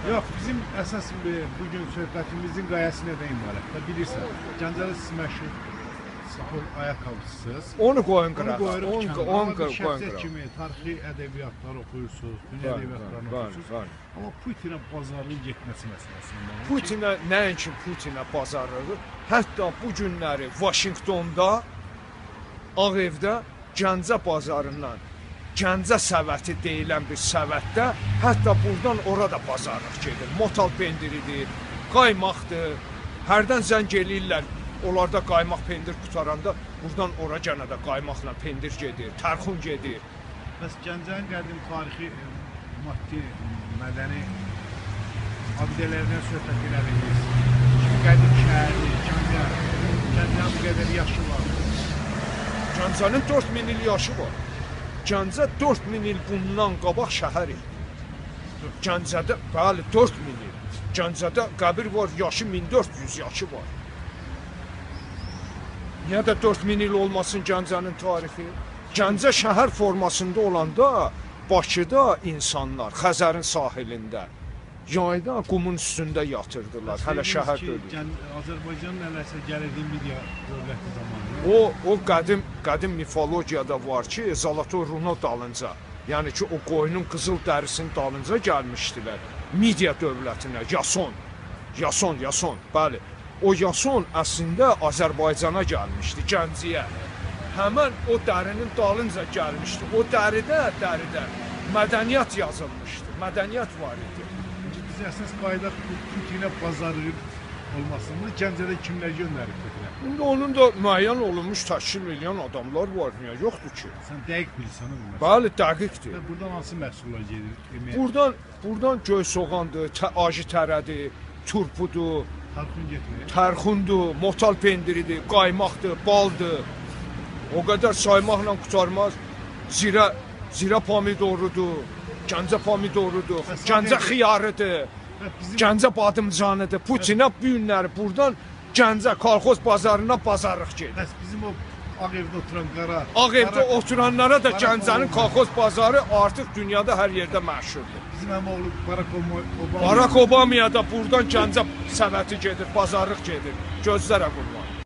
Yox, bizim əsas bugün söhbətimizin qayəsi nədən ibarətdir? Bilirsən, Gəncədə siz məşhur spor ayaqqabısınız. Onu qoyun qırağa. Onu qoyuruq kənara. Onu qoyun Şəxsiyyət qırağa. kimi tarixi ədəbiyyatlar oxuyursunuz, dünya ədəbiyyatlarını oxuyursunuz. Amma Putinə bazarlıq getməsi məsələsində. Putinə, nəinki Putinə bazarlığı, hətta bu günləri Vaşinqtonda, Ağ Evdə Gəncə bazarından, Gəncə səvəti deyilən bir səvətdə, hətta buradan ora da bazarlıq gedir. Motal pendiridir, qaymaqdır, hərdən zəng eləyirlər. Onlarda qaymaq pendir qutaranda, buradan ora gənə də qaymaqla pendir gedir, tərxun gedir. Bəs Gəncənin qədim tarixi, maddi, mədəni abidələrdən söhbət eləyirsiniz. Qədim şəhərdir, Gəncənin bu qədər yaşı var. Gəncənin 4000 il yaşı var. Gəncə 4000 il bundan qabaq şəhər idi. Gəncədə, bəli, 4000 il. Gəncədə qəbir var, yaşı 1400 yaşı var. Niyə də 4000 il olmasın Gəncənin tarixi? Gəncə şəhər formasında olanda Bakıda insanlar Xəzərin sahilində, yayda qumun üstündə yatırdılar. Hələ şəhər deyil. Azərbaycanın eləsə gəlirdi media dövləti zamanı. O qədim mifologiyada var ki, Zalato Runo dalınca, yəni ki, o qoyunun qızıl dərisinin dalınca gəlmişdilər. Media dövlətinə, Yason, bəli. O Yason əslində Azərbaycana gəlmişdi, Gəncəyə. Həmən o dərinin dalınca gəlmişdi. O dəridə mədəniyyət yazılmışdı, mədəniyyət var idi. Biz əsas qayda Putinə bazarlıq olmasını Gəncədə kimlər göndərib Putinə? İndi onun da müəyyən olunmuş təşkil edən adamlar var, niyə yoxdur ki? Sən dəqiq bilirsən o məsələ. Bəli, dəqiqdir. Buradan hansı məhsullar gedir? Buradan göy soğandır, acı tərədir, turpudur, Tarxun getmir. tərxundur, motal pendiridir, qaymaqdır, baldır. O qədər saymaqla qutarmaz. Zirə pomidorudur, Gəncə pomidorudur, Gəncə xiyarıdır, Gəncə badımcanıdır. Putinə bu günləri buradan Gəncə kolxoz bazarına bazarlıq gedir. Bəs bizim o Ağ Evdə oturan qara... Ağ Evdə oturanlara da Gəncənin kolxoz bazarı artıq dünyada hər yerdə məşhurdur. Bizim əmoğlu Barack Obama'ya da buradan Gəncə səvəti gedir, bazarlıq gedir. Gözlərə qurban.